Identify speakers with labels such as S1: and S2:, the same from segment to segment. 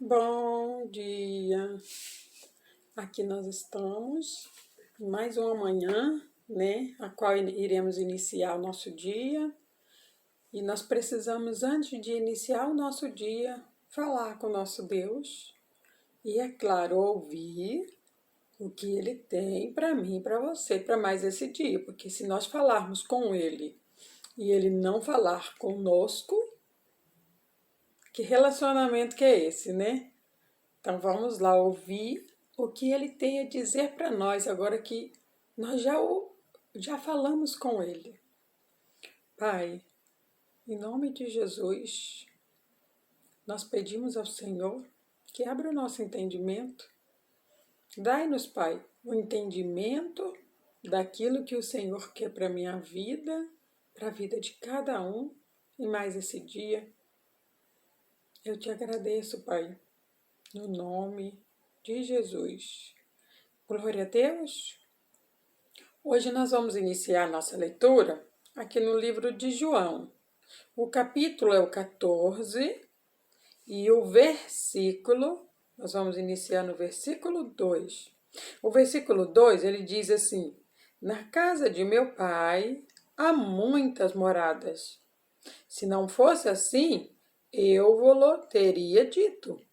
S1: Bom dia! Aqui nós estamos, em mais uma manhã, né? A qual iremos iniciar o nosso dia. E nós precisamos, antes de iniciar o nosso dia, falar com o nosso Deus e, é claro, ouvir o que Ele tem para mim e para você, para mais esse dia. Porque se nós falarmos com Ele e Ele não falar conosco, que relacionamento que é esse, né? Então vamos lá ouvir o que ele tem a dizer para nós agora que nós já falamos com ele. Pai, em nome de Jesus, nós pedimos ao Senhor que abra o nosso entendimento. Dai-nos, Pai, o entendimento daquilo que o Senhor quer para a minha vida, para a vida de cada um e mais esse dia. Eu te agradeço, Pai, no nome de Jesus. Glória a Deus. Hoje nós vamos iniciar nossa leitura aqui no livro de João. O capítulo é o 14 e o versículo, nós vamos iniciar no versículo 2. O versículo 2, ele diz assim: Na casa de meu pai há muitas moradas. Se não fosse assim, eu vou-lo teria dito,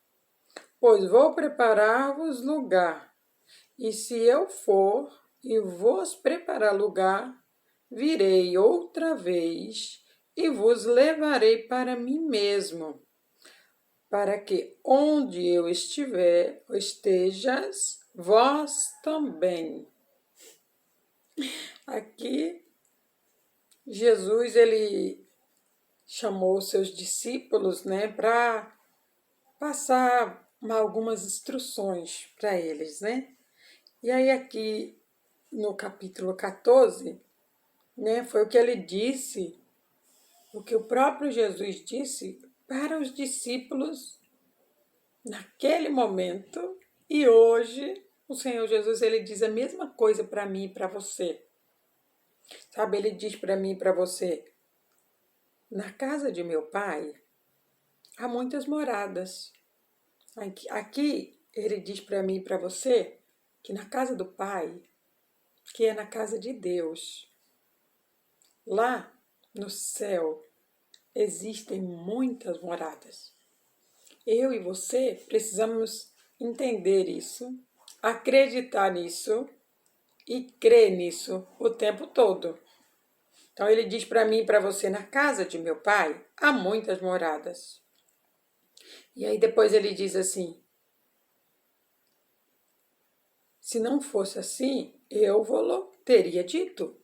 S1: pois vou preparar-vos lugar. E se eu for e vos preparar lugar, virei outra vez e vos levarei para mim mesmo, para que onde eu estiver, estejas vós também. Aqui, Jesus, ele chamou os seus discípulos, né, para passar algumas instruções para eles, né? E aí aqui no capítulo 14, né, foi o que ele disse, o que o próprio Jesus disse para os discípulos naquele momento, e hoje o Senhor Jesus ele diz a mesma coisa para mim e para você. Sabe, ele diz para mim e para você: na casa de meu pai há muitas moradas. Aqui ele diz para mim e para você que na casa do pai, que é na casa de Deus, lá no céu, existem muitas moradas. Eu e você precisamos entender isso, acreditar nisso e crer nisso o tempo todo. Então ele diz para mim e para você: na casa de meu pai há muitas moradas. E aí depois ele diz assim: se não fosse assim, eu vou teria dito.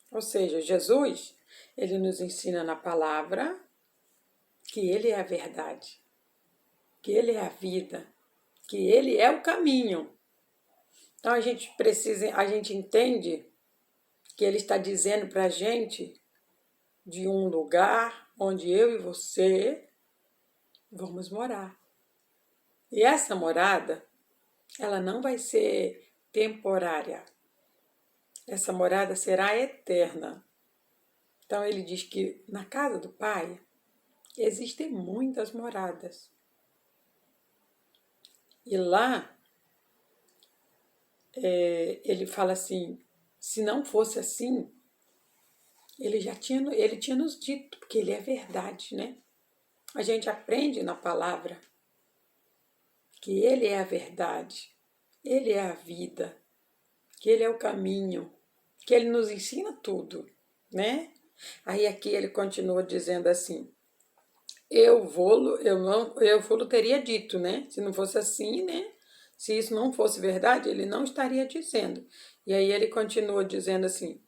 S1: Ou seja, Jesus, ele nos ensina na palavra que ele é a verdade, que ele é a vida, que ele é o caminho. Então a gente entende que ele está dizendo para a gente de um lugar onde eu e você vamos morar. E essa morada, ela não vai ser temporária. Essa morada será eterna. Então ele diz que na casa do Pai existem muitas moradas. E lá ele fala assim: se não fosse assim, ele tinha nos dito, porque ele é verdade, né? A gente aprende na palavra que ele é a verdade, ele é a vida, que ele é o caminho, que ele nos ensina tudo, né? Aí aqui ele continua dizendo assim: eu vou teria dito, né? Se não fosse assim, né? Se isso não fosse verdade, ele não estaria dizendo. E aí ele continua dizendo assim: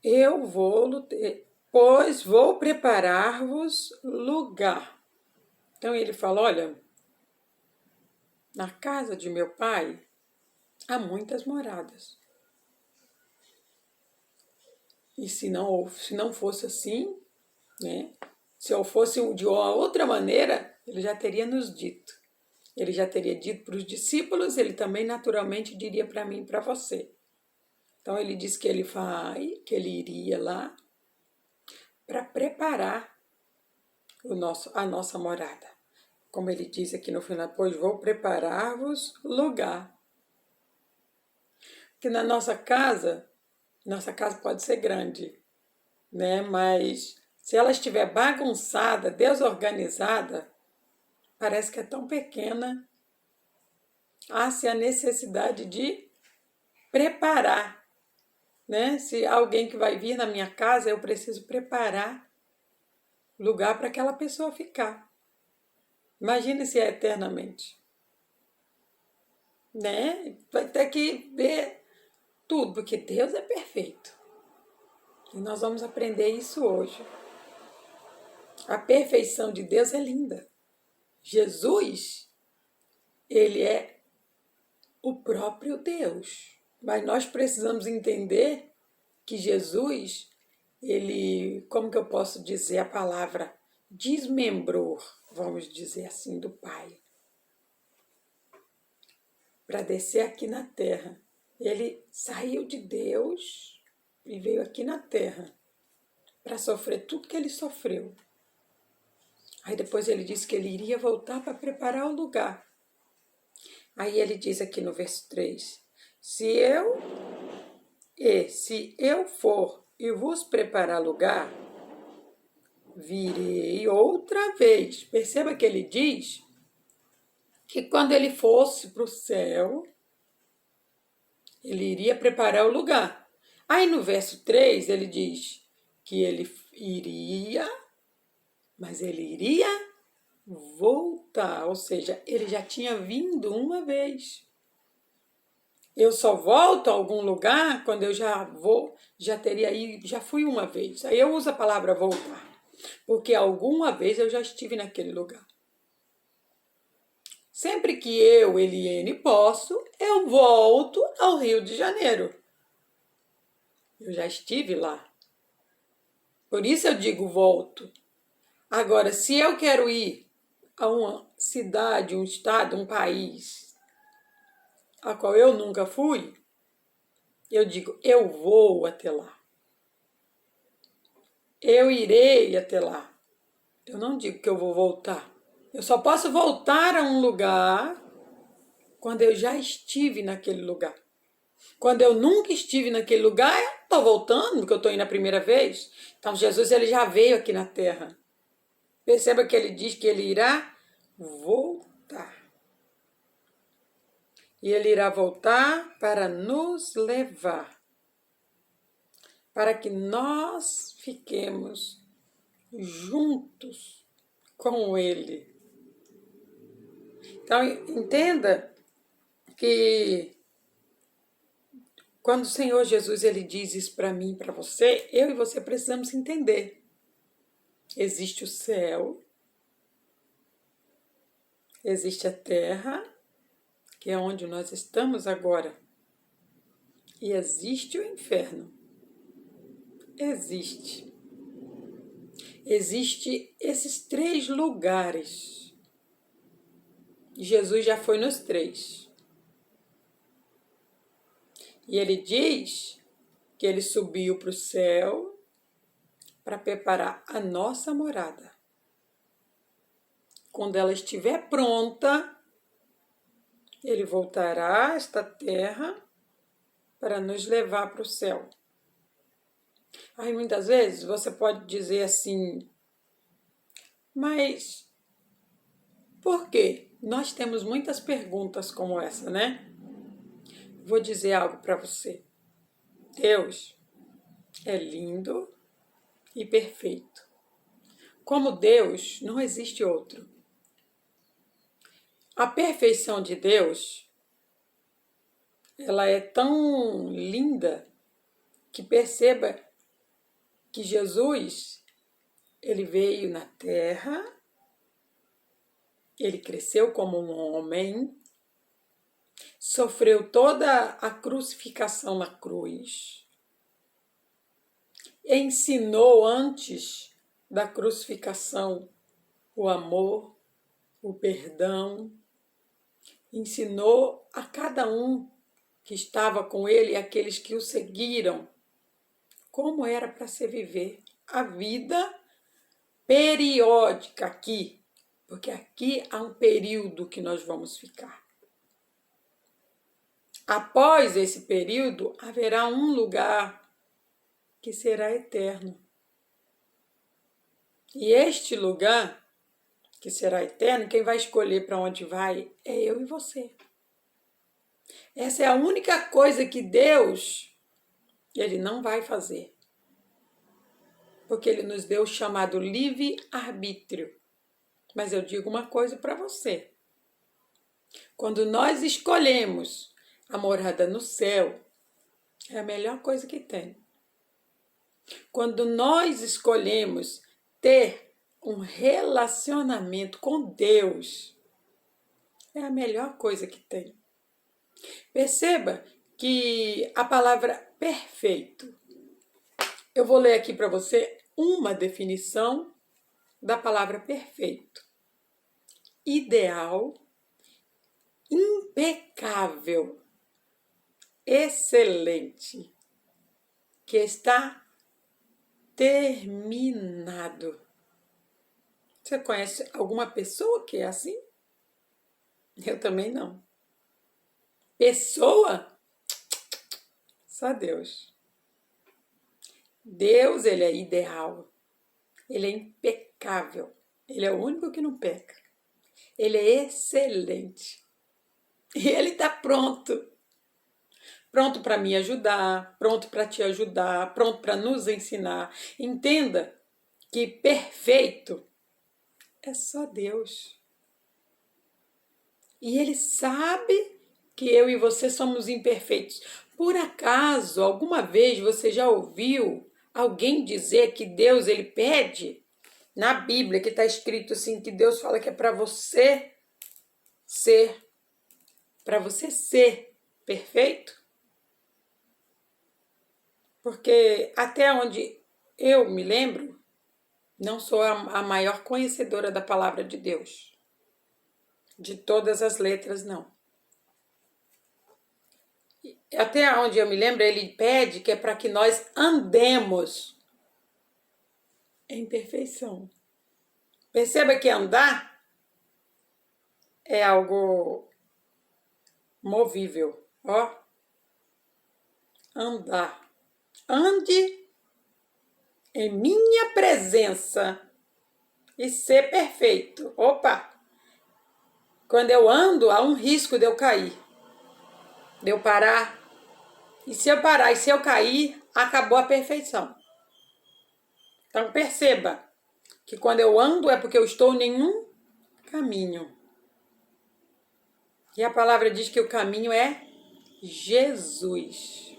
S1: eu vou, pois vou preparar-vos lugar. Então ele fala: olha, na casa de meu pai há muitas moradas. E se não fosse assim, né? Se eu fosse de uma outra maneira, ele já teria nos dito. Ele já teria dito para os discípulos, ele também naturalmente diria para mim e para você. Então ele disse que ele vai, que ele iria lá para preparar a nossa morada. Como ele diz aqui no final, pois vou preparar-vos lugar. Que na nossa casa pode ser grande, né? Mas se ela estiver bagunçada, desorganizada, parece que é tão pequena. Há-se a necessidade de preparar, né? Se alguém que vai vir na minha casa, eu preciso preparar lugar para aquela pessoa ficar. Imagine se é eternamente, né? Vai ter que ver tudo, porque Deus é perfeito. E nós vamos aprender isso hoje. A perfeição de Deus é linda. Jesus, ele é o próprio Deus. Mas nós precisamos entender que Jesus, ele, como que eu posso dizer a palavra, desmembrou, vamos dizer assim, do Pai, para descer aqui na terra. Ele saiu de Deus e veio aqui na terra para sofrer tudo que ele sofreu. Aí depois ele disse que ele iria voltar para preparar o lugar. Aí ele diz aqui no verso 3, se eu for e vos preparar lugar, virei outra vez. Perceba que ele diz que quando ele fosse para o céu, ele iria preparar o lugar. Aí no verso 3 ele diz que ele iria, mas ele iria voltar, ou seja, ele já tinha vindo uma vez. Eu só volto a algum lugar quando eu já teria ido, já fui uma vez. Aí eu uso a palavra voltar, porque alguma vez eu já estive naquele lugar. Sempre que eu, Eliene, posso, eu volto ao Rio de Janeiro. Eu já estive lá. Por isso eu digo volto. Agora, se eu quero ir a uma cidade, um estado, um país, a qual eu nunca fui, eu digo, eu vou até lá. Eu irei até lá. Eu não digo que eu vou voltar. Eu só posso voltar a um lugar quando eu já estive naquele lugar. Quando eu nunca estive naquele lugar, eu estou voltando, porque eu estou indo a primeira vez. Então, Jesus ele já veio aqui na terra. Perceba que ele diz que ele irá voltar. E ele irá voltar para nos levar, para que nós fiquemos juntos com ele. Então, entenda que quando o Senhor Jesus ele diz isso para mim e para você, eu e você precisamos entender. Existe o céu, existe a terra, que é onde nós estamos agora, e existe o inferno. Existe esses 3 lugares. Jesus já foi nos 3. E ele diz que ele subiu para o céu para preparar a nossa morada. Quando ela estiver pronta, ele voltará a esta terra para nos levar para o céu. Aí muitas vezes você pode dizer assim, mas por quê? Nós temos muitas perguntas como essa, né? Vou dizer algo para você. Deus é lindo e perfeito. Como Deus, não existe outro. A perfeição de Deus, ela é tão linda que perceba que Jesus, ele veio na terra, ele cresceu como um homem, sofreu toda a crucificação na cruz, ensinou antes da crucificação o amor, o perdão, ensinou a cada um que estava com ele e aqueles que o seguiram como era para se viver a vida periódica aqui, porque aqui há um período que nós vamos ficar. Após esse período, haverá um lugar que será eterno. E este lugar, que será eterno, quem vai escolher para onde vai é eu e você. Essa é a única coisa que Deus, Ele não vai fazer. Porque Ele nos deu o chamado livre-arbítrio. Mas eu digo uma coisa para você. Quando nós escolhemos a morada no céu, é a melhor coisa que tem. Quando nós escolhemos ter um relacionamento com Deus, é a melhor coisa que tem. Perceba que a palavra perfeito, eu vou ler aqui para você uma definição da palavra perfeito. Ideal, impecável, excelente, que está terminado. Você conhece alguma pessoa que é assim? Eu também não. Pessoa? Só Deus. Deus, Ele é ideal. Ele é impecável. Ele é o único que não peca. Ele é excelente. E Ele está pronto. Pronto para me ajudar, pronto para te ajudar, pronto para nos ensinar. Entenda que perfeito é só Deus. E Ele sabe que eu e você somos imperfeitos. Por acaso, alguma vez você já ouviu alguém dizer que Deus, Ele pede? Na Bíblia, que está escrito assim, que Deus fala que é para você ser perfeito? Porque até onde eu me lembro, não sou a maior conhecedora da palavra de Deus. De todas as letras, não. Até onde eu me lembro, ele pede que é para que nós andemos em perfeição. Perceba que andar é algo movível. Ó, andar. Ande em minha presença e ser perfeito. Opa! Quando eu ando, há um risco de eu cair, de eu parar. E se eu parar e se eu cair, acabou a perfeição. Então perceba que quando eu ando é porque eu estou em um caminho. E a palavra diz que o caminho é Jesus.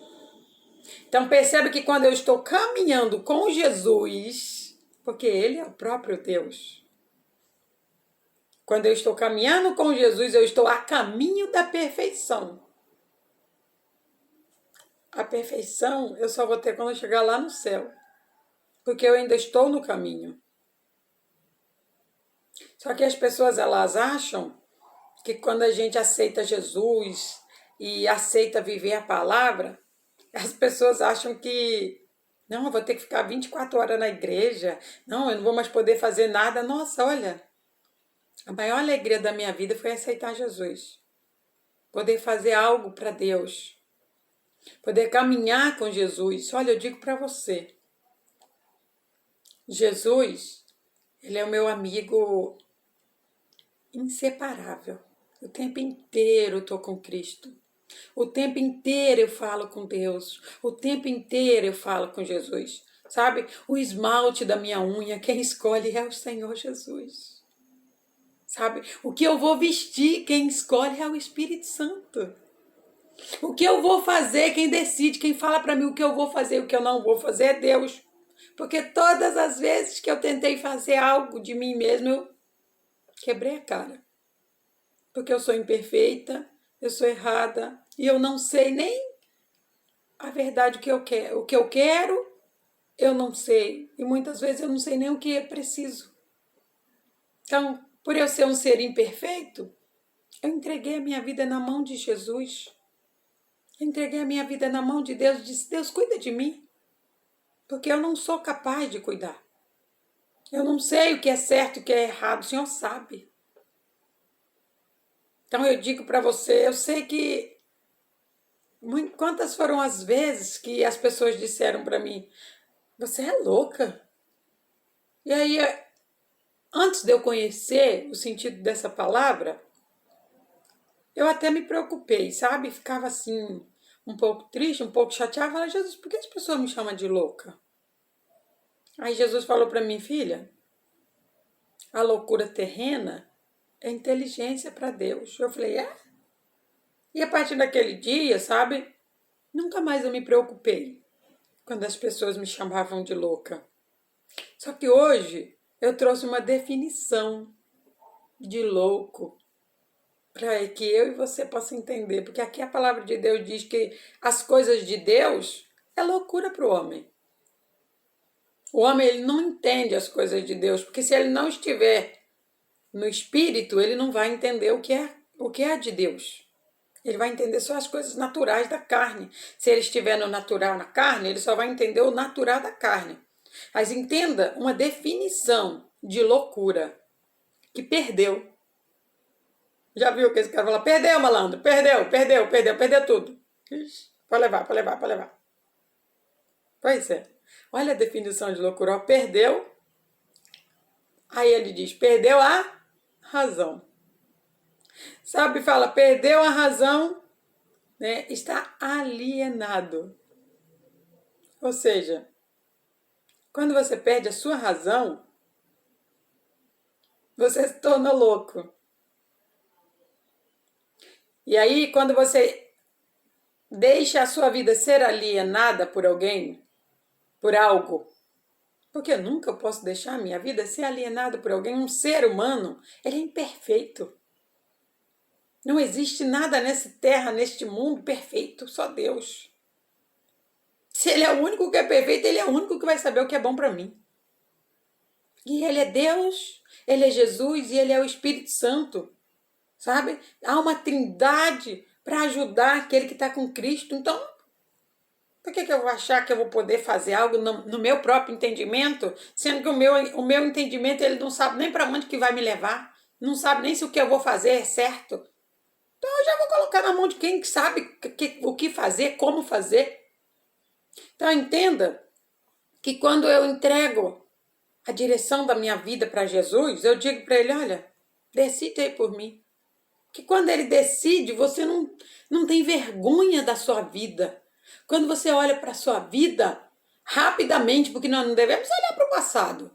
S1: Então perceba que quando eu estou caminhando com Jesus, porque Ele é o próprio Deus. Quando eu estou caminhando com Jesus, eu estou a caminho da perfeição. A perfeição eu só vou ter quando eu chegar lá no céu. Porque eu ainda estou no caminho. Só que as pessoas, elas acham que quando a gente aceita Jesus e aceita viver a palavra, as pessoas acham que, não, eu vou ter que ficar 24 horas na igreja, não, eu não vou mais poder fazer nada. Nossa, olha, a maior alegria da minha vida foi aceitar Jesus. Poder fazer algo para Deus. Poder caminhar com Jesus. Olha, eu digo para você, Jesus, Ele é o meu amigo inseparável. O tempo inteiro eu estou com Cristo. O tempo inteiro eu falo com Deus. O tempo inteiro eu falo com Jesus. Sabe? O esmalte da minha unha, quem escolhe é o Senhor Jesus. Sabe? O que eu vou vestir, quem escolhe é o Espírito Santo. O que eu vou fazer, quem decide, quem fala para mim o que eu vou fazer e o que eu não vou fazer é Deus. Porque todas as vezes que eu tentei fazer algo de mim mesmo, eu quebrei a cara. Porque eu sou imperfeita, eu sou errada e eu não sei nem a verdade que eu quero. O que eu quero, eu não sei. E muitas vezes eu não sei nem o que é preciso. Então, por eu ser um ser imperfeito, eu entreguei a minha vida na mão de Jesus. Eu entreguei a minha vida na mão de Deus e disse, Deus, cuida de mim. Porque eu não sou capaz de cuidar. Eu não sei o que é certo e o que é errado, o Senhor sabe. Então eu digo para você, eu sei que quantas foram as vezes que as pessoas disseram para mim, você é louca? E aí, antes de eu conhecer o sentido dessa palavra, eu até me preocupei, sabe? Ficava assim, um pouco triste, um pouco chateada. Falei, Jesus, por que as pessoas me chamam de louca? Aí Jesus falou para mim, filha, a loucura terrena é inteligência para Deus. Eu falei, é? E a partir daquele dia, sabe? Nunca mais eu me preocupei quando as pessoas me chamavam de louca. Só que hoje eu trouxe uma definição de louco para que eu e você possam entender. Porque aqui a palavra de Deus diz que as coisas de Deus é loucura para o homem. O homem ele não entende as coisas de Deus, porque se ele não estiver no espírito, ele não vai entender o que é de Deus. Ele vai entender só as coisas naturais da carne. Se ele estiver no natural na carne, ele só vai entender o natural da carne. Mas entenda uma definição de loucura que perdeu. Já viu que esse cara fala, perdeu, malandro, perdeu tudo. Ixi, pode levar. Pois é. Olha a definição de loucura, perdeu. Aí ele diz, perdeu a razão. Sabe, fala, perdeu a razão, né? Está alienado. Ou seja, quando você perde a sua razão, você se torna louco. E aí, quando você deixa a sua vida ser alienada por alguém, por algo, porque eu nunca posso deixar a minha vida ser alienada por alguém, um ser humano, ele é imperfeito. Não existe nada nessa terra, neste mundo perfeito, só Deus. Se Ele é o único que é perfeito, Ele é o único que vai saber o que é bom para mim. E Ele é Deus, Ele é Jesus e Ele é o Espírito Santo. Sabe? Há uma trindade para ajudar aquele que está com Cristo. Então, por que eu vou achar que eu vou poder fazer algo no meu próprio entendimento, sendo que o meu entendimento ele não sabe nem para onde que vai me levar, não sabe nem se o que eu vou fazer é certo. Então eu já vou colocar na mão de quem sabe o que fazer, como fazer. Então entenda que quando eu entrego a direção da minha vida para Jesus, eu digo para ele, olha, decide aí por mim. Que quando ele decide, você não tem vergonha da sua vida. Quando você olha para a sua vida, rapidamente, porque nós não devemos olhar para o passado.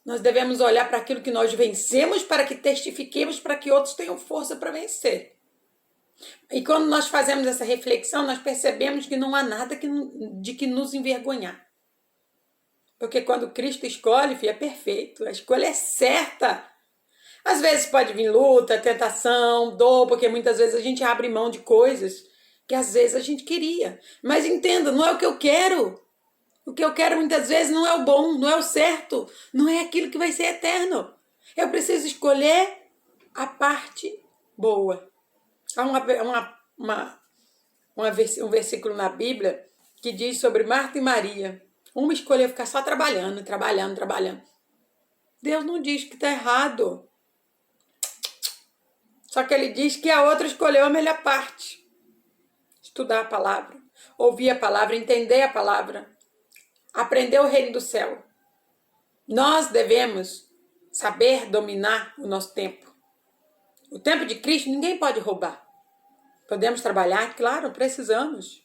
S1: Nós devemos olhar para aquilo que nós vencemos para que testifiquemos, para que outros tenham força para vencer. E quando nós fazemos essa reflexão, nós percebemos que não há nada de que nos envergonhar. Porque quando Cristo escolhe, filho, é perfeito. A escolha é certa. Às vezes pode vir luta, tentação, dor, porque muitas vezes a gente abre mão de coisas que às vezes a gente queria. Mas entenda, não é o que eu quero. O que eu quero muitas vezes não é o bom, não é o certo, não é aquilo que vai ser eterno. Eu preciso escolher a parte boa. Há um versículo na Bíblia que diz sobre Marta e Maria. Uma escolheu ficar só trabalhando. Deus não diz que está errado. Só que ele diz que a outra escolheu a melhor parte. Estudar a palavra, ouvir a palavra, entender a palavra, aprender o reino do céu. Nós devemos saber dominar o nosso tempo. O tempo de Cristo ninguém pode roubar. Podemos trabalhar, claro, precisamos.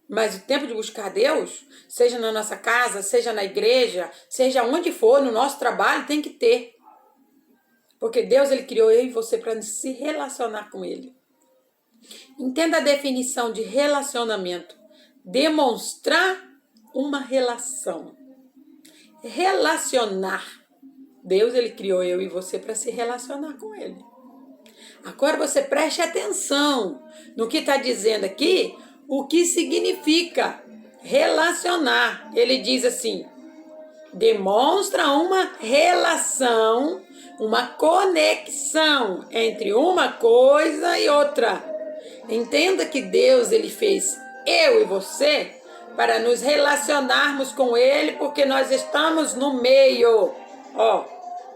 S1: Mas o tempo de buscar Deus, seja na nossa casa, seja na igreja, seja onde for, no nosso trabalho, tem que ter. Porque Deus ele criou eu e você para se relacionar com Ele. Entenda a definição de relacionamento. Demonstrar uma relação. Relacionar. Deus ele criou eu e você para se relacionar com Ele. Agora você preste atenção no que está dizendo aqui, o que significa relacionar. Ele diz assim, demonstra uma relação, uma conexão entre uma coisa e outra. Entenda que Deus ele fez eu e você para nos relacionarmos com Ele, porque nós estamos no meio. Ó,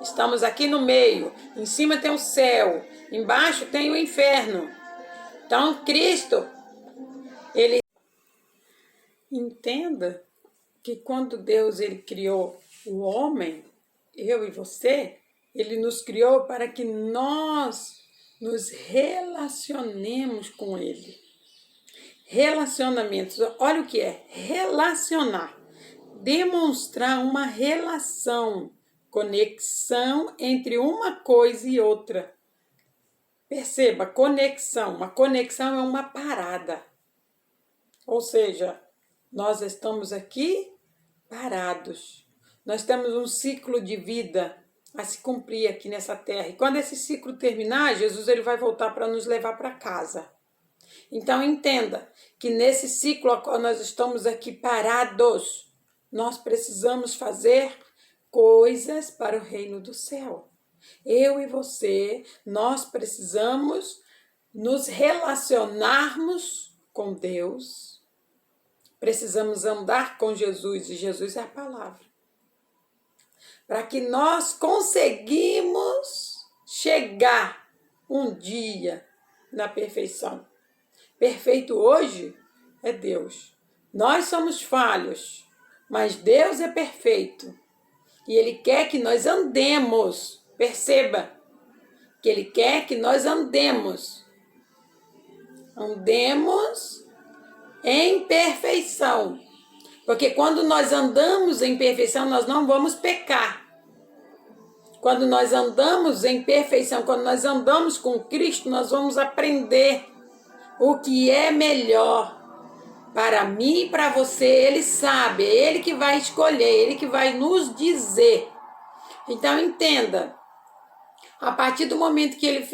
S1: estamos aqui no meio. Em cima tem o céu. Embaixo tem o inferno. Então, Cristo, ele entenda que quando Deus ele criou o homem, eu e você, ele nos criou para que nós nos relacionemos com ele. Relacionamentos, olha o que é relacionar. Demonstrar uma relação, conexão entre uma coisa e outra. Perceba, conexão. Uma conexão é uma parada. Ou seja, nós estamos aqui parados. Nós temos um ciclo de vida a se cumprir aqui nessa terra. E quando esse ciclo terminar, Jesus ele vai voltar para nos levar para casa. Então entenda que nesse ciclo a qual nós estamos aqui parados, nós precisamos fazer coisas para o reino do céu. Eu e você, nós precisamos nos relacionarmos com Deus. Precisamos andar com Jesus, e Jesus é a palavra. Para que nós conseguimos chegar um dia na perfeição. Perfeito hoje é Deus. Nós somos falhos, mas Deus é perfeito. E Ele quer que nós andemos. Perceba que Ele quer que nós andemos. Andemos em perfeição. Porque quando nós andamos em perfeição, nós não vamos pecar. Quando nós andamos em perfeição, quando nós andamos com Cristo, nós vamos aprender o que é melhor para mim e para você. Ele sabe, é Ele que vai escolher, Ele que vai nos dizer. Então entenda, a partir do momento que Ele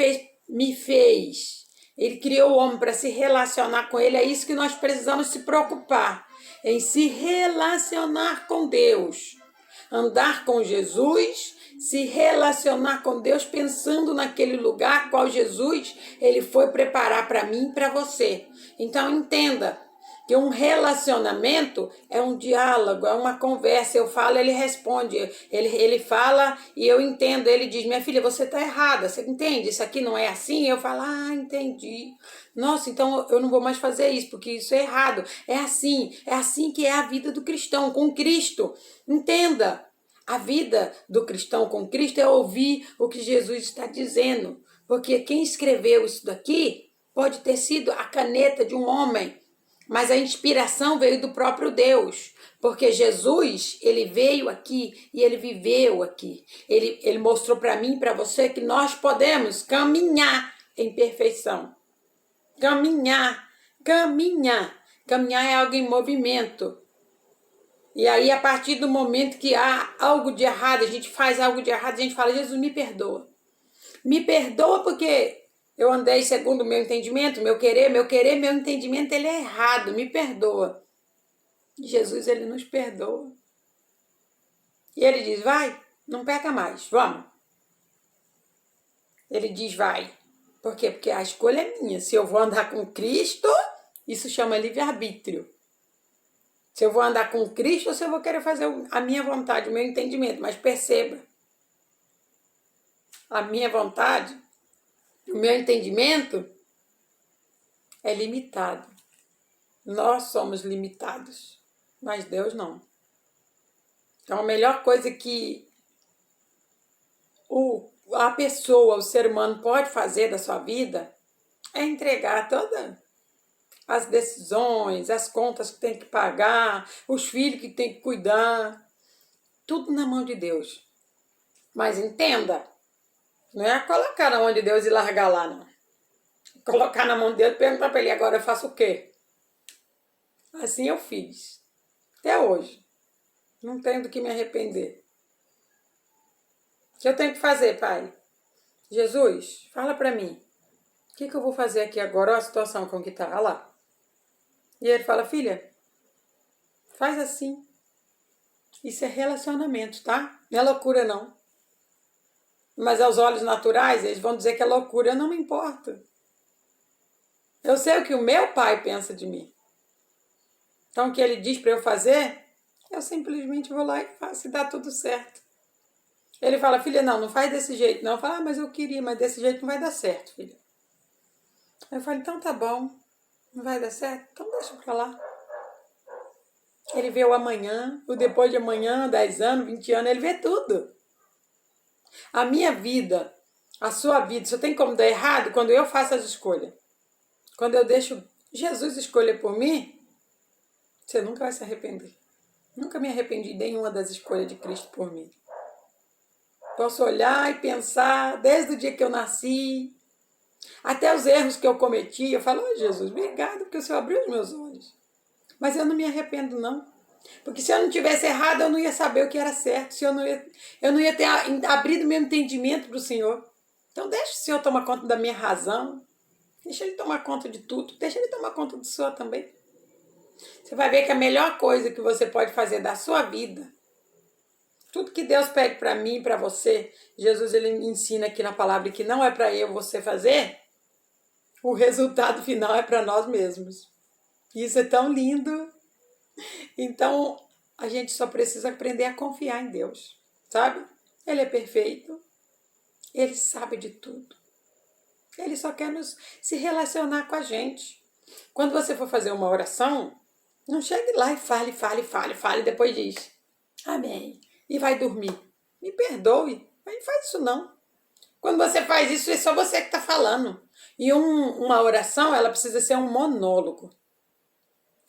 S1: me fez, Ele criou o homem para se relacionar com Ele, é isso que nós precisamos se preocupar, em se relacionar com Deus, andar com Jesus, se relacionar com Deus pensando naquele lugar qual Jesus ele foi preparar para mim e para você. Então entenda que um relacionamento é um diálogo, é uma conversa. Eu falo, ele responde. Ele fala e eu entendo. Ele diz, minha filha, você está errada. Você entende? Isso aqui não é assim? Eu falo, entendi. Nossa, então eu não vou mais fazer isso, porque isso é errado. É assim que é a vida do cristão, com Cristo. Entenda, a vida do cristão com Cristo é ouvir o que Jesus está dizendo. Porque quem escreveu isso daqui pode ter sido a caneta de um homem, mas a inspiração veio do próprio Deus, porque Jesus, ele veio aqui e ele viveu aqui. Ele mostrou para mim e para você que nós podemos caminhar em perfeição. Caminhar. Caminhar é algo em movimento. E aí, a partir do momento que há algo de errado, a gente faz algo de errado, a gente fala, Jesus, me perdoa. Me perdoa porque eu andei segundo o meu entendimento, meu querer, meu entendimento, ele é errado, me perdoa. Jesus, ele nos perdoa. E ele diz, vai, não peca mais, vamos. Ele diz, vai. Por quê? Porque a escolha é minha. Se eu vou andar com Cristo, isso chama livre-arbítrio. Se eu vou andar com Cristo ou se eu vou querer fazer a minha vontade, o meu entendimento. Mas perceba, a minha vontade, o meu entendimento é limitado. Nós somos limitados, mas Deus não. Então a melhor coisa que a pessoa, o ser humano pode fazer da sua vida é entregar todas as decisões, as contas que tem que pagar, os filhos que tem que cuidar, tudo na mão de Deus. Mas entenda, não é colocar na mão de Deus e largar lá, não. Colocar na mão de Deus e perguntar para ele, agora eu faço o quê? Assim eu fiz. Até hoje. Não tenho do que me arrepender. O que eu tenho que fazer, Pai? Jesus, fala para mim. O que eu vou fazer aqui agora? Olha a situação com que está. Olha lá. E ele fala, filha, faz assim. Isso é relacionamento, tá? Não é loucura, não. Mas aos olhos naturais, eles vão dizer que é loucura. Eu não me importo. Eu sei o que o meu pai pensa de mim. Então, o que ele diz para eu fazer, eu simplesmente vou lá e faço e dá tudo certo. Ele fala, filha, não faz desse jeito não. Eu falo, mas eu queria, mas desse jeito não vai dar certo, filha. Aí eu falo, então tá bom, não vai dar certo? Então deixa pra lá. Ele vê o amanhã, o depois de amanhã, 10 anos, 20 anos, ele vê tudo. A minha vida, a sua vida, só tem como dar errado quando eu faço as escolhas. Quando eu deixo Jesus escolher por mim, você nunca vai se arrepender. Nunca me arrependi de nenhuma das escolhas de Cristo por mim. Posso olhar e pensar, desde o dia que eu nasci, até os erros que eu cometi, eu falo, oh, Jesus, obrigado porque o Senhor abriu os meus olhos. Mas eu não me arrependo, não. Porque se eu não tivesse errado, eu não ia saber o que era certo. Se eu não ia ter abrido meu entendimento para o Senhor. Então deixa o Senhor tomar conta da minha razão. Deixa Ele tomar conta de tudo. Deixa Ele tomar conta do Senhor também. Você vai ver que a melhor coisa que você pode fazer da sua vida, tudo que Deus pede para mim e para você, Jesus ele me ensina aqui na palavra que não é para eu você fazer, o resultado final é para nós mesmos. Isso é tão lindo. Então, a gente só precisa aprender a confiar em Deus, sabe? Ele é perfeito, Ele sabe de tudo. Ele só quer se relacionar com a gente. Quando você for fazer uma oração, não chegue lá e fale, depois diz, amém, e vai dormir. Me perdoe, mas não faz isso não. Quando você faz isso, é só você que está falando. E uma oração, ela precisa ser um monólogo.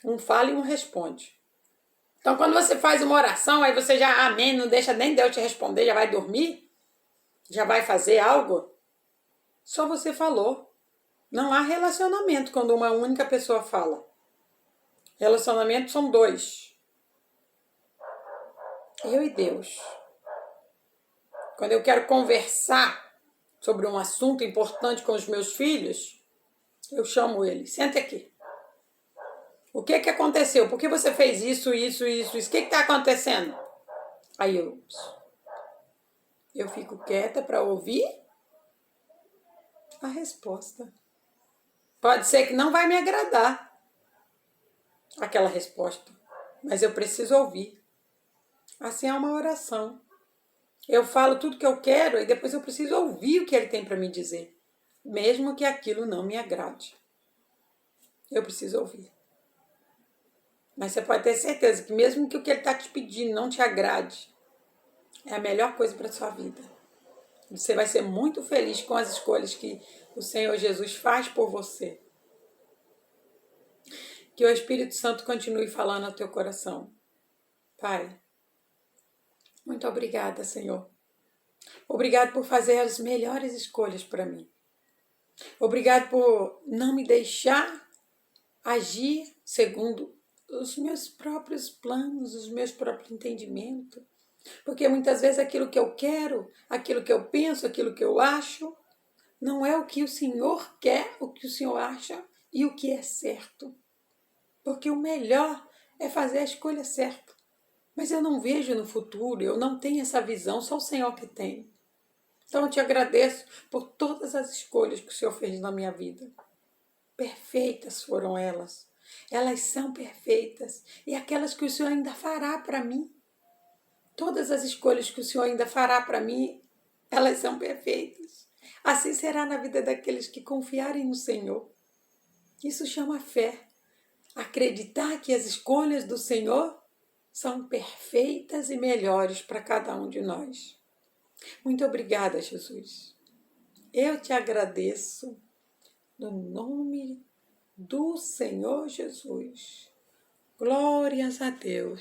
S1: Um fala e um responde. Então, quando você faz uma oração, aí você já, amém, não deixa nem Deus te responder, já vai dormir, já vai fazer algo, só você falou. Não há relacionamento quando uma única pessoa fala. Relacionamento são dois. Eu e Deus. Quando eu quero conversar sobre um assunto importante com os meus filhos, eu chamo ele, senta aqui. O que aconteceu? Por que você fez isso? O que está acontecendo? Aí eu fico quieta para ouvir a resposta. Pode ser que não vai me agradar aquela resposta, mas eu preciso ouvir. Assim é uma oração. Eu falo tudo que eu quero e depois eu preciso ouvir o que ele tem para me dizer, mesmo que aquilo não me agrade. Eu preciso ouvir. Mas você pode ter certeza que mesmo que o que ele está te pedindo não te agrade, é a melhor coisa para a sua vida. Você vai ser muito feliz com as escolhas que o Senhor Jesus faz por você. Que o Espírito Santo continue falando ao teu coração. Pai, muito obrigada, Senhor. Obrigado por fazer as melhores escolhas para mim. Obrigado por não me deixar agir segundo os meus próprios planos, os meus próprios entendimentos. Porque muitas vezes aquilo que eu quero, aquilo que eu penso, aquilo que eu acho, não é o que o Senhor quer, o que o Senhor acha e o que é certo. Porque o melhor é fazer a escolha certa. Mas eu não vejo no futuro, eu não tenho essa visão, só o Senhor que tem. Então eu te agradeço por todas as escolhas que o Senhor fez na minha vida. Perfeitas foram elas. Elas são perfeitas. E aquelas que o Senhor ainda fará para mim. Todas as escolhas que o Senhor ainda fará para mim, elas são perfeitas. Assim será na vida daqueles que confiarem no Senhor. Isso chama fé. Acreditar que as escolhas do Senhor são perfeitas e melhores para cada um de nós. Muito obrigada, Jesus. Eu te agradeço no nome do Senhor Jesus. Glórias a Deus.